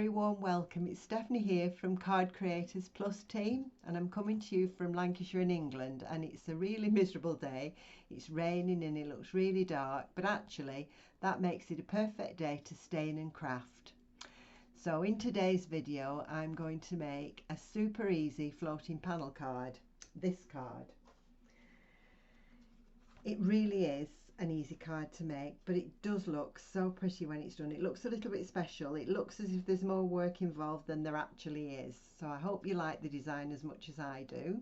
very warm welcome. It's Stephanie here from Card Creators Plus team, and I'm coming to you from Lancashire in England, and it's a really miserable day. It's raining and it looks really dark, but actually that makes it a perfect day to stain and craft. So in today's video I'm going to make a super easy floating panel card. This card. It really is an easy card to make, but it does look so pretty when it's done. It looks a little bit special. It looks as if there's more work involved than there actually is. So I hope you like the design as much as I do.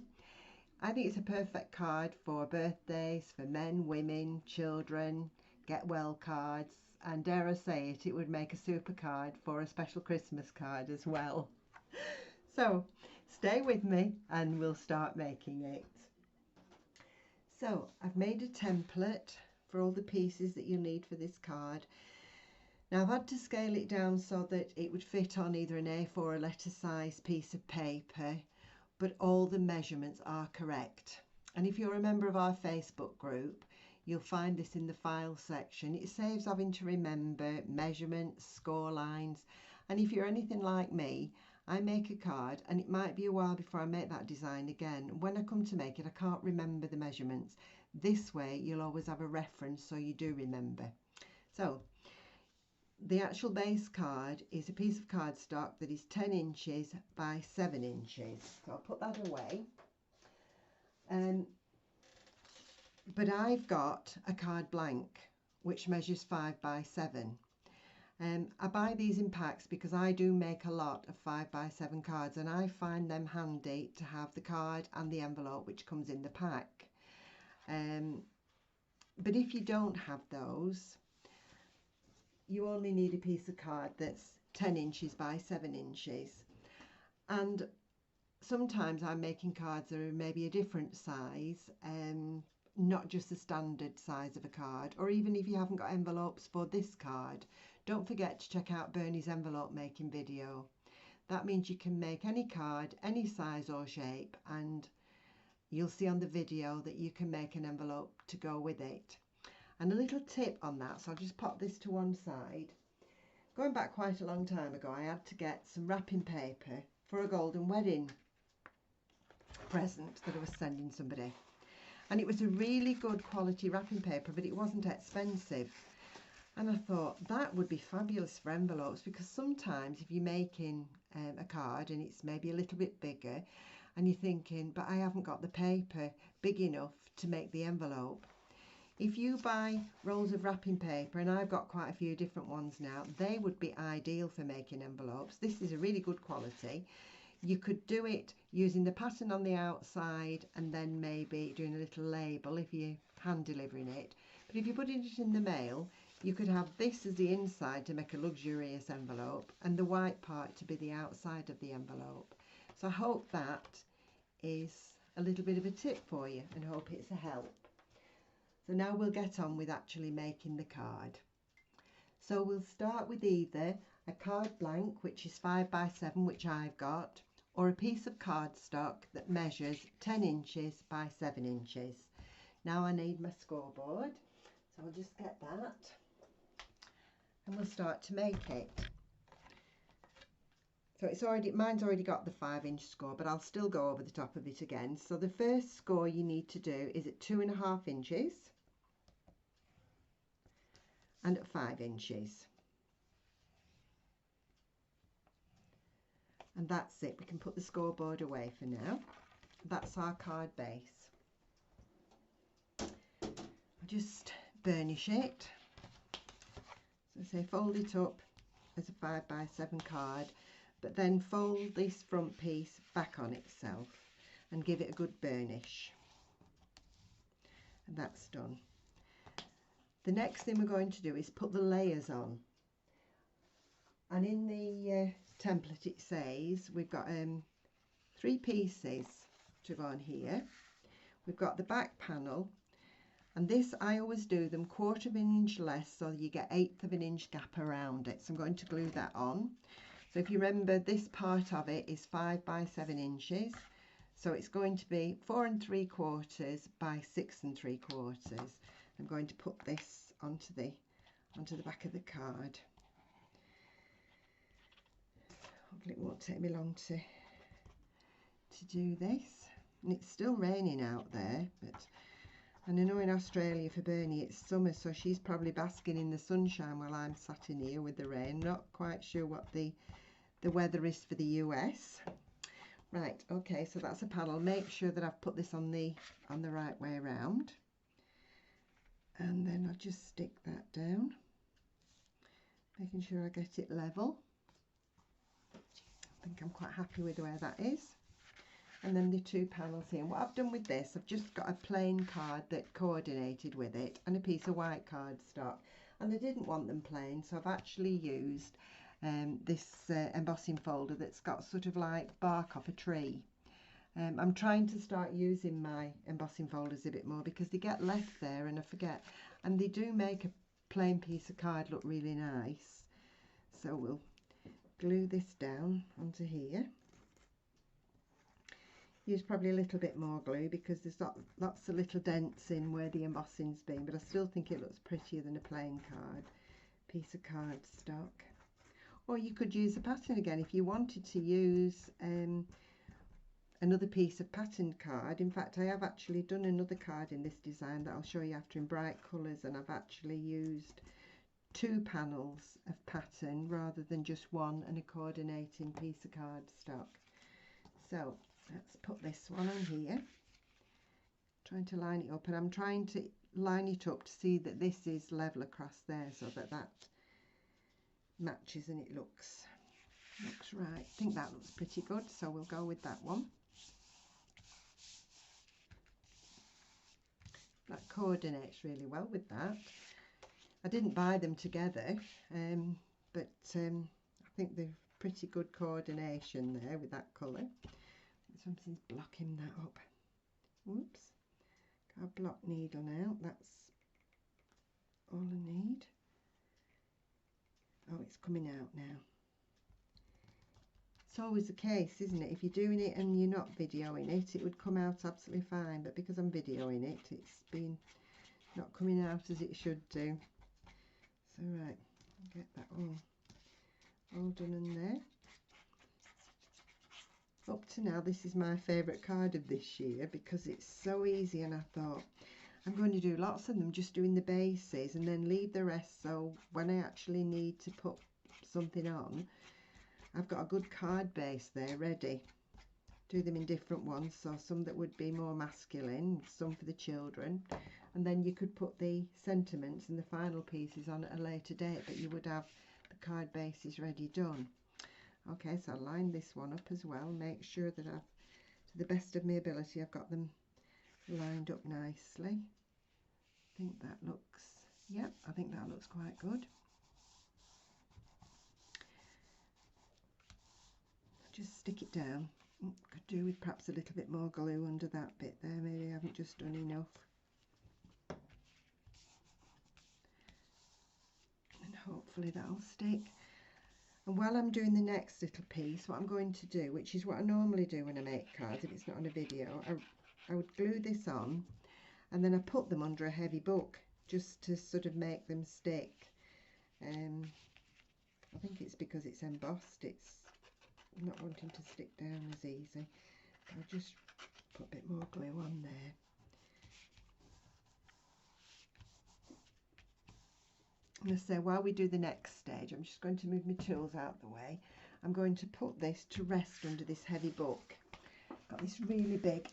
I think it's a perfect card for birthdays, for men, women, children, get well cards, and dare I say it, it would make a super card for a special Christmas card as well. So stay with me and we'll start making it. So I've made a template for all the pieces that you'll need for this card. Now I've had to scale it down so that it would fit on either an A4 or a letter size piece of paper, but all the measurements are correct. And if you're a member of our Facebook group, you'll find this in the file section. It saves having to remember measurements, score lines, and if you're anything like me, I make a card and it might be a while before I make that design again. When I come to make it, I can't remember the measurements. This way you'll always have a reference so you do remember. So the actual base card is a piece of cardstock that is 10 inches by 7 inches. So I'll put that away. But I've got a card blank which measures 5 by 7. I buy these in packs because I do make a lot of 5 by 7 cards, and I find them handy to have the card and the envelope which comes in the pack. But if you don't have those, you only need a piece of card that's 10 inches by 7 inches. And sometimes I'm making cards that are maybe a different size, not just the standard size of a card. Or even if you haven't got envelopes for this card, don't forget to check out Bernie's envelope making video. That means you can make any card, any size or shape, and you'll see on the video that you can make an envelope to go with it. And a little tip on that, so I'll just pop this to one side. Going back quite a long time ago, I had to get some wrapping paper for a golden wedding present that I was sending somebody. And it was a really good quality wrapping paper, but it wasn't expensive. And I thought that would be fabulous for envelopes, because sometimes if you're making a card and it's maybe a little bit bigger and you're thinking, but I haven't got the paper big enough to make the envelope. If you buy rolls of wrapping paper, and I've got quite a few different ones now, they would be ideal for making envelopes. This is a really good quality. You could do it using the pattern on the outside and then maybe doing a little label if you're hand delivering it. But if you're putting it in the mail, you could have this as the inside to make a luxurious envelope and the white part to be the outside of the envelope. So I hope that is a little bit of a tip for you and hope it's a help. So now we'll get on with actually making the card. So we'll start with either a card blank, which is 5 by 7, which I've got, or a piece of cardstock that measures 10 inches by 7 inches. Now I need my scoreboard, so I'll just get that and we'll start to make it. So mine's already got the 5-inch score, but I'll still go over the top of it again. So the first score you need to do is at 2.5 inches and at 5 inches. And that's it. We can put the scoreboard away for now. That's our card base. I'll just burnish it. So say fold it up as a 5 by 7 card, but then fold this front piece back on itself and give it a good burnish. And that's done. The next thing we're going to do is put the layers on. And in the template it says we've got 3 pieces to go on here. We've got the back panel, and this I always do them 1/4 of an inch less, so you get 1/8 of an inch gap around it. So I'm going to glue that on. So if you remember, this part of it is 5 by 7 inches, so it's going to be 4 3/4 by 6 3/4. I'm going to put this onto the back of the card. won't take me long to do this. And it's still raining out there, and I know in Australia for Bernie it's summer, so she's probably basking in the sunshine while I'm sat in here with the rain. Not quite sure what the weather is for the US. Right, okay, so that's a panel. Make sure that I've put this on the right way around, and then I'll just stick that down, making sure I get it level. I think I'm quite happy with where that is. And then the two panels here. And what I've done with this, I've just got a plain card that coordinated with it and a piece of white cardstock. And I didn't want them plain, so I've actually used this embossing folder that's got sort of like bark off a tree. I'm trying to start using my embossing folders a bit more because they get left there and I forget. And they do make a plain piece of card look really nice. So we'll glue this down onto here. Use probably a little bit more glue because there's lots of little dents in where the embossing's been, but I still think it looks prettier than a plain piece of cardstock. Or you could use a pattern again if you wanted to use another piece of patterned card. In fact, I have actually done another card in this design that I'll show you after in bright colours, and I've actually used 2 panels of pattern rather than just one and a coordinating piece of cardstock. So let's put this one on here, trying to line it up, and I'm trying to line it up to see that this is level across there so that matches and it looks right. I think that looks pretty good, so we'll go with that one. That coordinates really well with that. I didn't buy them together, but I think they've pretty good coordination there with that colour. Something's blocking that up. Whoops. Got a block needle now. That's all I need. Oh, it's coming out now. It's always the case, isn't it? If you're doing it and you're not videoing it, it would come out absolutely fine. But because I'm videoing it, it's been not coming out as it should do. So right, get that all done in there. Up to now, this is my favourite card of this year because it's so easy, and I thought I'm going to do lots of them just doing the bases and then leave the rest, so when I actually need to put something on, I've got a good card base there ready. Do them in different ones, so some that would be more masculine, some for the children, and then you could put the sentiments and the final pieces on at a later date, but you would have the card bases ready done. Okay, so I'll line this one up as well, make sure that I've, to the best of my ability, I've got them lined up nicely. I think that looks, yep, I think that looks quite good. Just stick it down. Could do with perhaps a little bit more glue under that bit there, maybe I haven't just done enough. And hopefully that'll stick. And while I'm doing the next little piece, what I'm going to do, which is what I normally do when I make cards if it's not on a video, I would glue this on and then I put them under a heavy book just to sort of make them stick. I think it's because it's embossed, it's not wanting to stick down as easy. I'll just put a bit more glue on there. And so while we do the next stage, I'm just going to move my tools out the way. I'm going to put this to rest under this heavy book. Got this really big,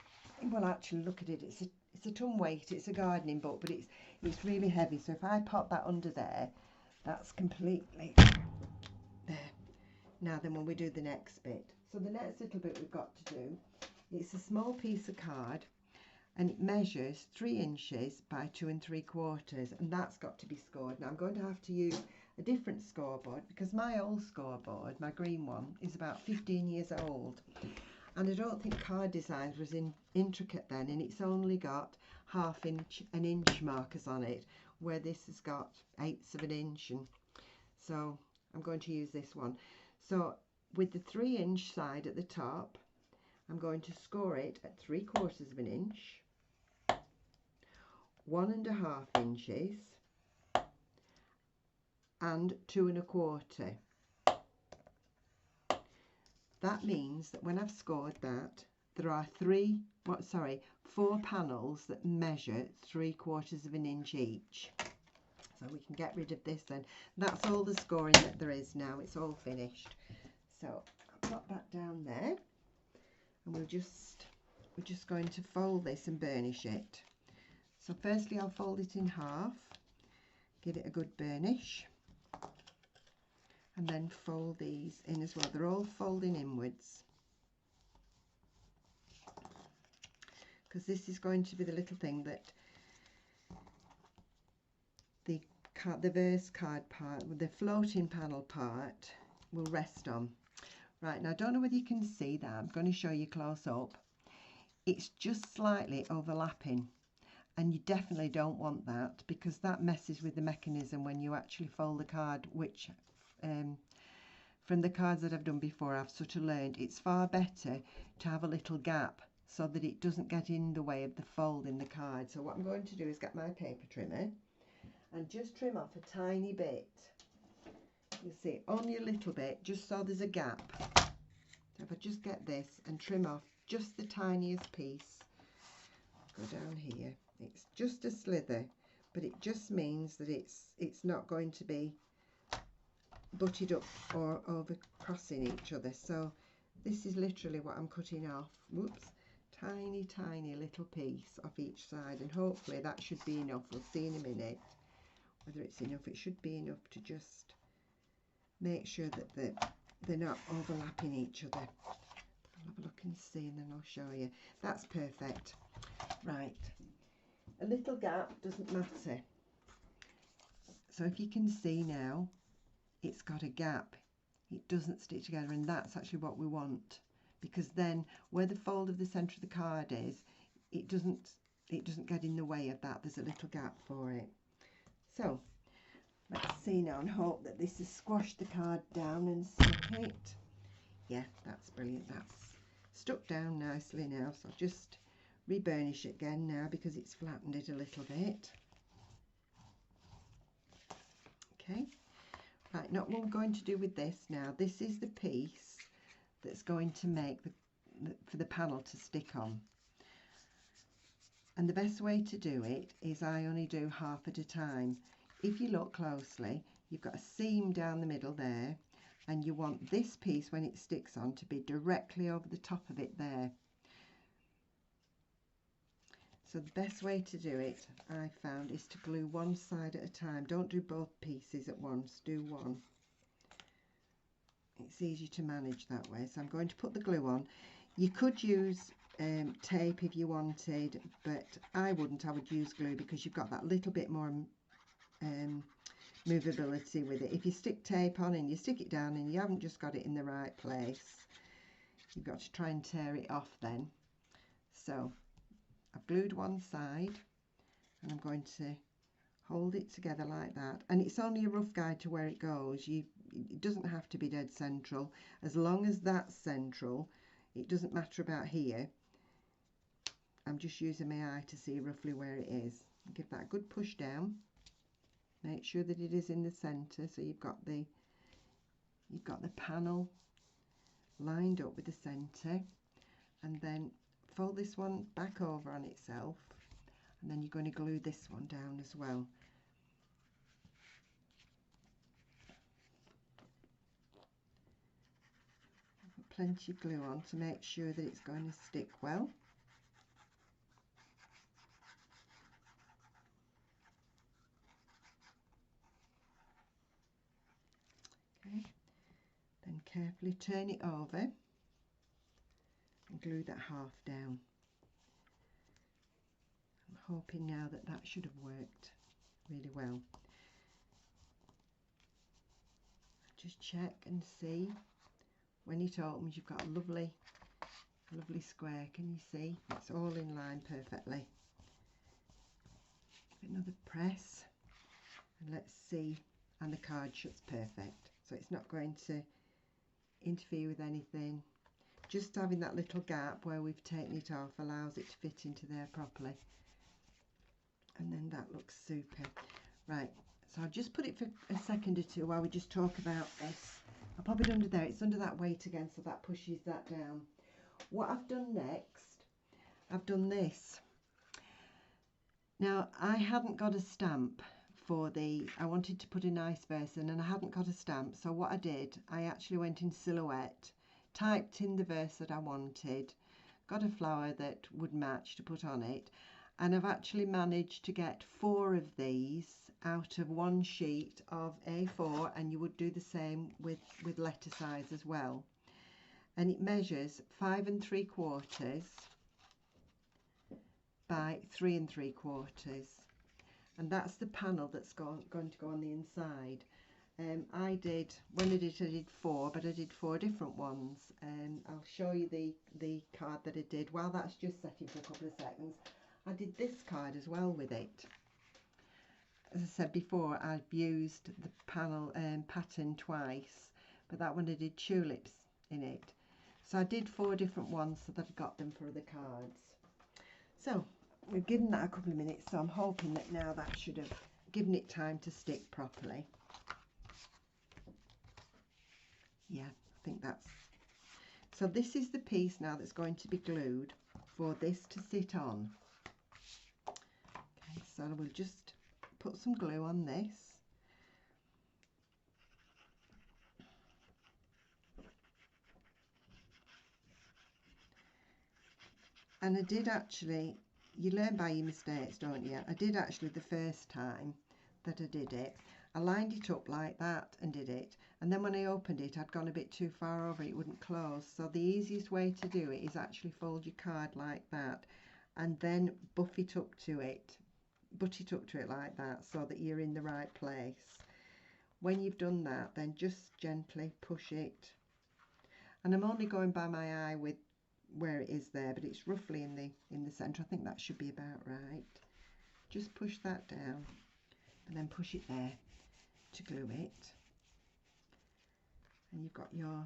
well actually look at it, it's a ton weight, it's a gardening book, but it's really heavy, so if I pop that under there, that's completely there. Now then, when we do the next bit, so the next little bit we've got to do, it's a small piece of card and it measures 3 inches by 2 3/4, and that's got to be scored. Now I'm going to have to use a different scoreboard because my old scoreboard, my green one, is about 15 years old, and I don't think card designs was intricate then, and it's only got 1/2 inch and inch markers on it, where this has got 1/8 of an inch, and so I'm going to use this one. So with the 3 inch side at the top, I'm going to score it at 3/4 of an inch, 1 1/2 inches, and 2 1/4. That means that when I've scored that, there are 4 panels that measure 3/4 of an inch each. So we can get rid of this then. That's all the scoring that there is now. It's all finished. So I'll pop that down there, and we're just going to fold this and burnish it. So firstly I'll fold it in half, give it a good burnish, and then fold these in as well. They're all folding inwards, because this is going to be the little thing that the verse card part, with the floating panel part, will rest on. Right, now I don't know whether you can see that. I'm going to show you close up. It's just slightly overlapping, and you definitely don't want that, because that messes with the mechanism when you actually fold the card, which from the cards that I've done before, I've sort of learned it's far better to have a little gap so that it doesn't get in the way of the fold in the card. So what I'm going to do is get my paper trimmer and just trim off a tiny bit. You see, only a little bit, just so there's a gap. So if I just get this and trim off just the tiniest piece, go down here. It's just a slither, but it just means that it's not going to be butted up or over crossing each other. So this is literally what I'm cutting off. Whoops. Tiny little piece off each side, and hopefully that should be enough. We'll see in a minute whether it's enough. It should be enough to just make sure that they're not overlapping each other. I'll have a look and see, and then I'll show you. That's perfect. Right, a little gap doesn't matter. So if you can see now, it's got a gap. It doesn't stick together, and that's actually what we want, because then where the fold of the centre of the card is, it doesn't get in the way of that. There's a little gap for it. So let's see now and hope that this has squashed the card down and stuck it. Yeah, that's brilliant. That's stuck down nicely now. So I'll just reburnish it again now, because it's flattened it a little bit. Okay. Right, now what we're going to do with this now, this is the piece that's going to make for the panel to stick on. And the best way to do it is I only do half at a time. If you look closely, you've got a seam down the middle there, and you want this piece, when it sticks on, to be directly over the top of it there. So the best way to do it, I found, is to glue one side at a time. Don't do both pieces at once, do one. It's easy to manage that way. So I'm going to put the glue on. You could use tape if you wanted, but I wouldn't. I would use glue, because you've got that little bit more movability with it. If you stick tape on and you stick it down and you haven't just got it in the right place, you've got to try and tear it off then. So I've glued one side, and I'm going to hold it together like that, and it's only a rough guide to where it goes. It doesn't have to be dead central. As long as that's central, it doesn't matter about here. I'm just using my eye to see roughly where it is. Give that a good push down. Make sure that it is in the centre, so you've got the panel lined up with the centre, and then fold this one back over on itself, and then you're going to glue this one down as well. Put plenty of glue on to make sure that it's going to stick well. Okay, then carefully turn it over and glue that half down. I'm hoping now that that should have worked really well. Just check and see. When it opens, you've got a lovely square. Can you see? It's all in line perfectly. Give it another press, and let's see. And the card shuts perfect, so it's not going to interfere with anything. Just having that little gap where we've taken it off allows it to fit into there properly, and then that looks super. Right, so I'll just put it for a second or two while we just talk about this I'll pop it under there. It's under that weight again, so that pushes that down. What I've done next, I've done this. Now, I hadn't got a stamp for I wanted to put a nice verse in, and I hadn't got a stamp. So what I did, I actually went in Silhouette, typed in the verse that I wanted, got a flower that would match to put on it, and I've actually managed to get 4 of these out of one sheet of A4, and you would do the same with letter size as well. And it measures 5 3/4 by 3 3/4, and that's the panel that's going to go on the inside. When I did 4, but I did 4 different ones. I'll show you the card that I did. While that's just setting for a couple of seconds, I did this card as well with it. As I said before, I've used the panel pattern twice, but that one I did tulips in it. So I did 4 different ones so that I got them for the cards. So we've given that a couple of minutes, so I'm hoping that now that should have given it time to stick properly. Yeah, I think that's... So this is the piece now that's going to be glued for this to sit on. Okay, so we'll just put some glue on this. And I did actually, you learn by your mistakes, don't you? I did actually the first time that I did it, I lined it up like that and did it. And then when I opened it, I'd gone a bit too far over, it wouldn't close. So the easiest way to do it is actually fold your card like that and then butt it up to it like that so that you're in the right place. When you've done that, then just gently push it. And I'm only going by my eye with where it is there, but it's roughly in the center. I think that should be about right. Just push that down and then push it there to glue it, and you've got your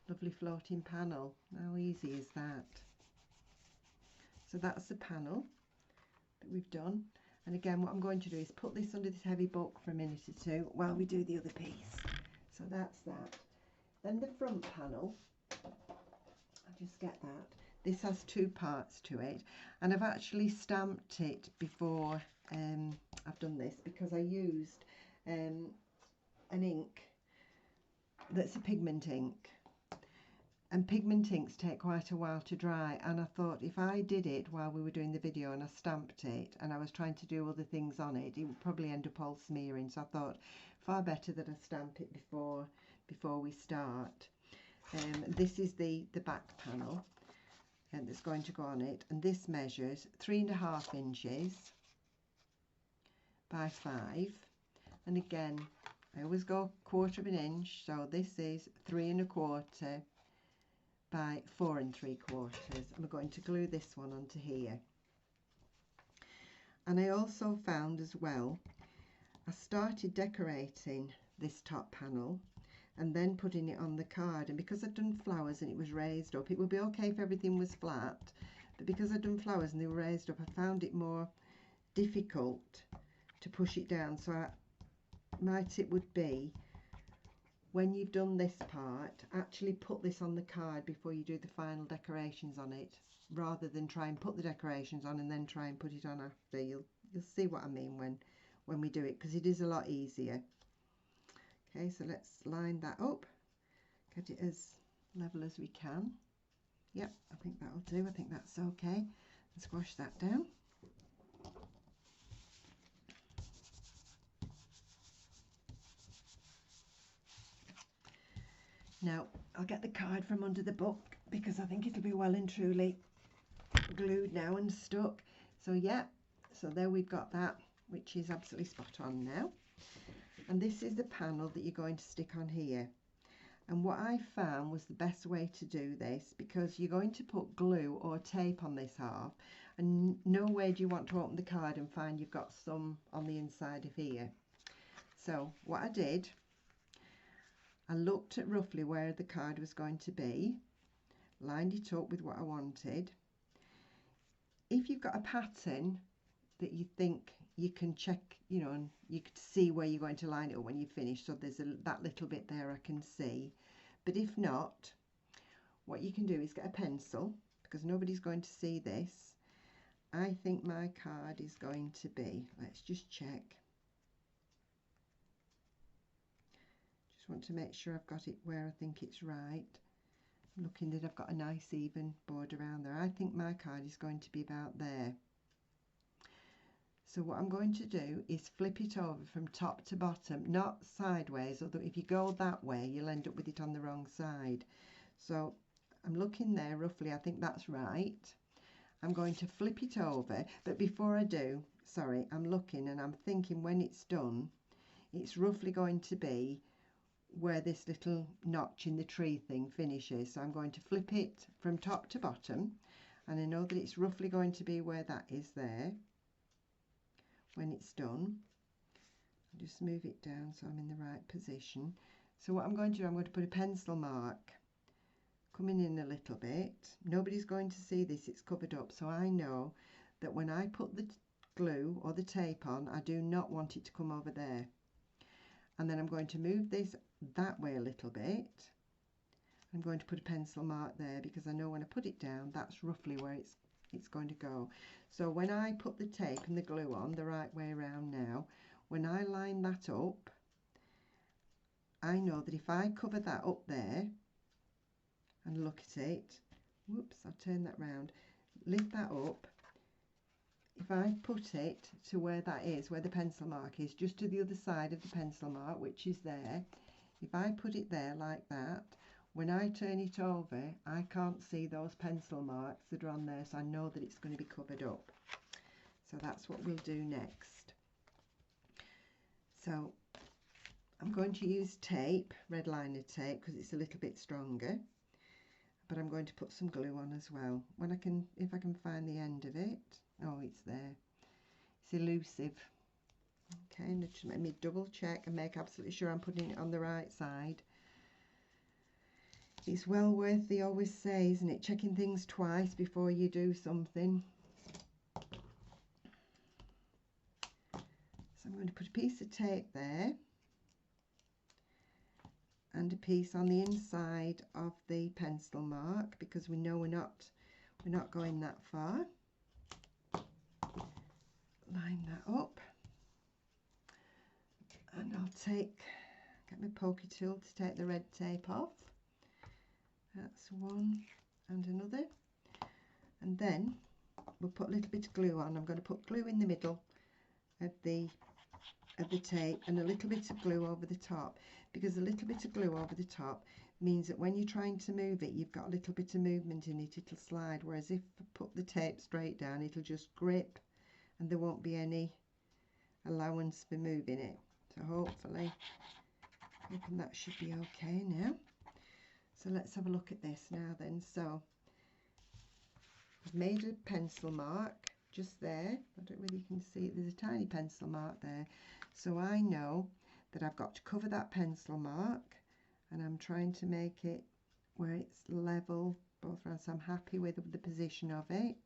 lovely floating panel. How easy is that? So that's the panel that we've done. And again, what I'm going to do is put this under this heavy book for a minute or two while we do the other piece. So that's that. Then the front panel, I'll just get that. This has 2 parts to it, and I've actually stamped it before I've done this, because I used an ink that's a pigment ink, and pigment inks take quite a while to dry, and I thought if I did it while we were doing the video and I stamped it and I was trying to do other things on it, it would probably end up all smearing. So I thought far better that I stamp it before we start. This is the back panel, and that's going to go on it, and this measures 3.5 inches by 5, and again I always go 1/4 of an inch, so this is 3.25 by 4 3/4. I'm going to glue this one onto here. And I also found as well, I started decorating this top panel and then putting it on the card, and because I'd done flowers and it was raised up, it would be okay if everything was flat, but because I'd done flowers and they were raised up, I found it more difficult to push it down. So my tip would be, when you've done this part, actually put this on the card before you do the final decorations on it, rather than try and put the decorations on and then try and put it on after. You'll see what I mean when we do it, because it is a lot easier. Okay, so let's line that up, get it as level as we can. Yep, I think that'll do. I think that's okay. And squash that down. Now I'll get the card from under the book, because I think it'll be well and truly glued now and stuck. So yeah, so there we've got that, which is absolutely spot on now. And this is the panel that you're going to stick on here. And what I found was the best way to do this, because you're going to put glue or tape on this half, and no way do you want to open the card and find you've got some on the inside of here. So what I did, I looked at roughly where the card was going to be, lined it up with what I wanted. If you've got a pattern that you think you can check, you know, and you can see where you're going to line it up when you finish. So there's that little bit there I can see. But if not, what you can do is get a pencil, because nobody's going to see this. I think my card is going to be, let's just check. Just want to make sure I've got it where I think it's right. I'm looking that I've got a nice even border around there. I think my card is going to be about there. So what I'm going to do is flip it over from top to bottom, not sideways, although if you go that way you'll end up with it on the wrong side. So I'm looking there roughly, I think that's right. I'm going to flip it over, but before I do, sorry, I'm looking and I'm thinking when it's done, it's roughly going to be where this little notch in the tree thing finishes. So I'm going to flip it from top to bottom, and I know that it's roughly going to be where that is there when it's done. I'll just move it down so I'm in the right position. So what I'm going to do, I'm going to put a pencil mark coming in a little bit. Nobody's going to see this, it's covered up, so I know that when I put the glue or the tape on, I do not want it to come over there. And then I'm going to move this that way a little bit. I'm going to put a pencil mark there because I know when I put it down, that's roughly where it's going to go. So when I put the tape and the glue on the right way around now, when I line that up, I know that if I cover that up there and look at it, whoops, I'll turn that round, lift that up, if I put it to where that is, where the pencil mark is, just to the other side of the pencil mark, which is there, if I put it there like that, when I turn it over, I can't see those pencil marks that are on there, so I know that it's going to be covered up. So that's what we'll do next. So I'm going to use tape, red liner tape, because it's a little bit stronger, but I'm going to put some glue on as well. When if I can find the end of it. Oh, it's there. It's elusive. Okay, and just let me double check and make absolutely sure I'm putting it on the right side. It's well worth, they always say, isn't it, checking things twice before you do something. So I'm going to put a piece of tape there and a piece on the inside of the pencil mark, because we know we're not going that far. Line that up, and I'll get my pokey tool to take the red tape off. That's one and another, and then we'll put a little bit of glue on. I'm going to put glue in the middle of the tape and a little bit of glue over the top, because a little bit of glue over the top means that when you're trying to move it, you've got a little bit of movement in it, it'll slide, whereas if I put the tape straight down, it'll just grip and there won't be any allowance for moving it. So hopefully, hoping that should be okay now. So let's have a look at this now then. So I've made a pencil mark just there. I don't really can see it. There's a tiny pencil mark there. So I know that I've got to cover that pencil mark, and I'm trying to make it where it's level both around. So I'm happy with the position of it.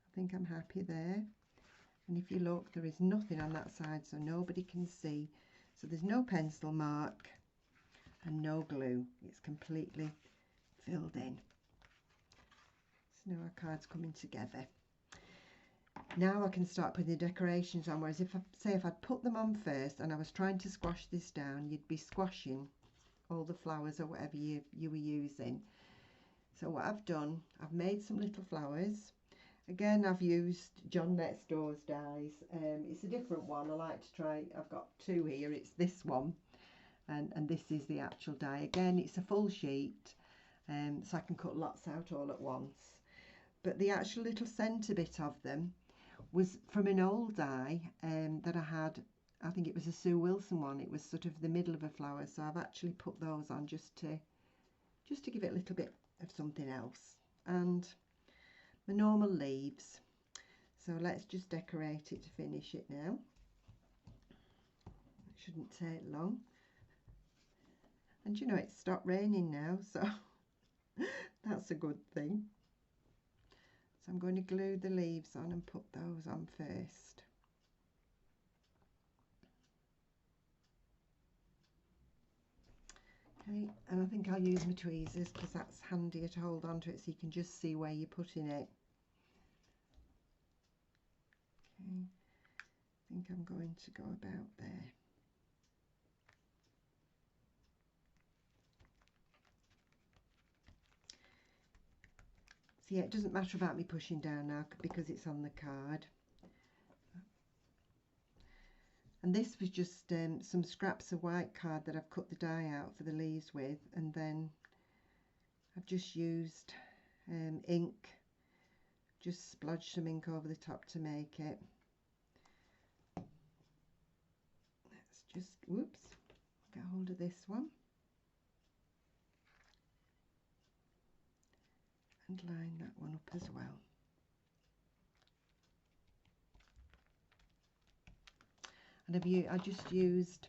I think I'm happy there. And if you look, there is nothing on that side, so nobody can see. So there's no pencil mark and no glue. It's completely filled in. So now our card's coming together. Now I can start putting the decorations on, whereas if I'd put them on first and I was trying to squash this down, you'd be squashing all the flowers or whatever you were using. So what I've done, I've made some little flowers. Again, I've used John Next Door's dies. It's a different one. I like to try, I've got two here. It's this one and this is the actual die. Again, it's a full sheet, so I can cut lots out all at once. But the actual little centre bit of them was from an old die that I had. I think it was a Sue Wilson one. It was sort of the middle of a flower, so I've actually put those on just to give it a little bit of something else. And the normal leaves. So let's just decorate it to finish it now. It shouldn't take long. And you know, it's stopped raining now, so that's a good thing. So I'm going to glue the leaves on and put those on first. Okay, and I think I'll use my tweezers because that's handier to hold on to it so you can just see where you're putting it. Okay, I think I'm going to go about there. So yeah, it doesn't matter about me pushing down now because it's on the card. And this was just some scraps of white card that I've cut the die out for the leaves with, and then I've just used ink, just splodged some ink over the top to make it. Let's just, whoops, get hold of this one and line that one up as well. And I just used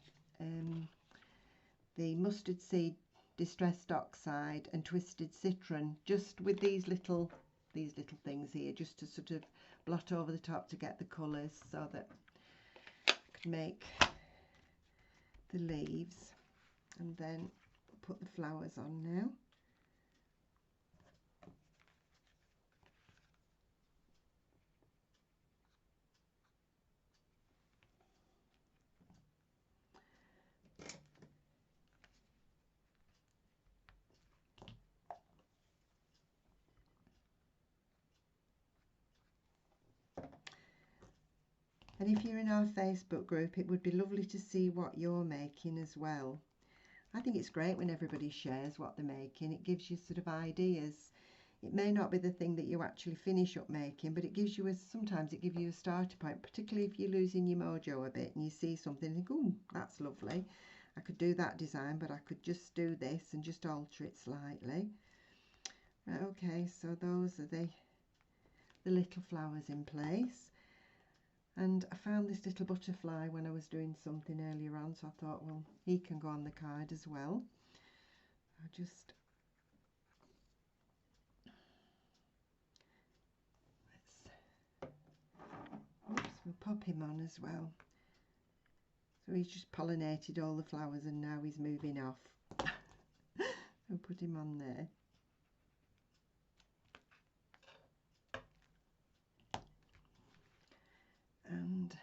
the mustard seed distressed oxide and twisted citron, just with these little things here, just to sort of blot over the top to get the colours so that I could make the leaves. And then put the flowers on now. And if you're in our Facebook group, it would be lovely to see what you're making as well. I think it's great when everybody shares what they're making. It gives you sort of ideas. It may not be the thing that you actually finish up making, but it gives you sometimes it gives you a starter point, particularly if you're losing your mojo a bit and you see something and think, oh, that's lovely. I could do that design, but I could just do this and just alter it slightly. Right, okay, so those are the little flowers in place. And I found this little butterfly when I was doing something earlier on, so I thought, well, he can go on the card as well. We'll pop him on as well. So he's just pollinated all the flowers and now he's moving off. I'll put him on there. And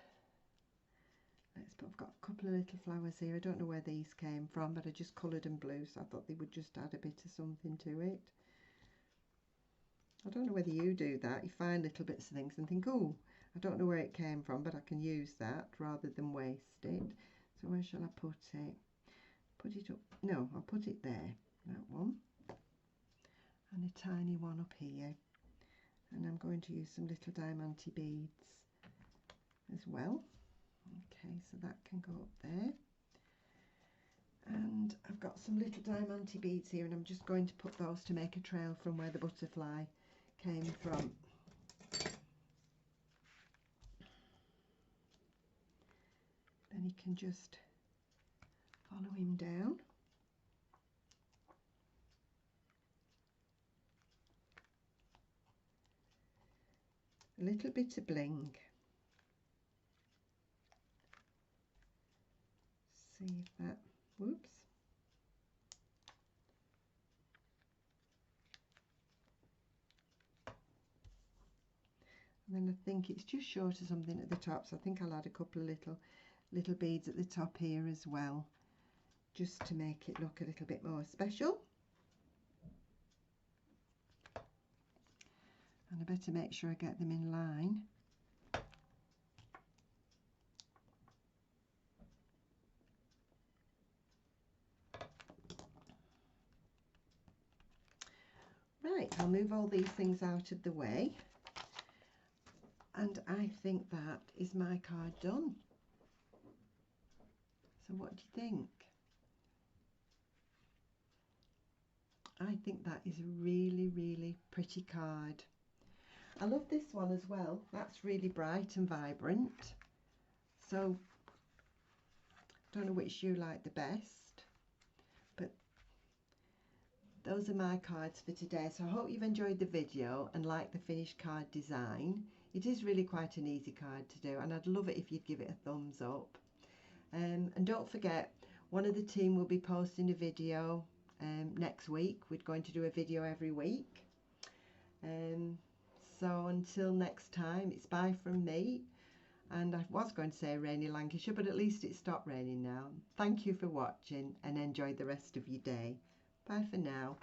I've got a couple of little flowers here. I don't know where these came from, but I just coloured them blue, so I thought they would just add a bit of something to it. I don't know whether you do that. You find little bits of things and think, oh, I don't know where it came from, but I can use that rather than waste it. So where shall I put it? Put it up. No, I'll put it there. That one. And a tiny one up here. And I'm going to use some little diamante beads as well. Okay, so that can go up there. And I've got some little diamante beads here, and I'm just going to put those to make a trail from where the butterfly came from. Then you can just follow him down. A little bit of bling. See if that, whoops. And then I think it's just short of something at the top, so I think I'll add a couple of little beads at the top here as well, just to make it look a little bit more special. And I better make sure I get them in line. Right, I'll move all these things out of the way. And I think that is my card done. So what do you think? I think that is a really, really pretty card. I love this one as well. That's really bright and vibrant. So I don't know which you like the best, but those are my cards for today. So I hope you've enjoyed the video and liked the finished card design. It is really quite an easy card to do, and I'd love it if you'd give it a thumbs up. And don't forget, One of the team will be posting a video next week. We're going to do a video every week. So until next time, it's bye from me. And I was going to say rainy Lancashire, but at least it's stopped raining now. Thank you for watching and enjoy the rest of your day. Bye for now.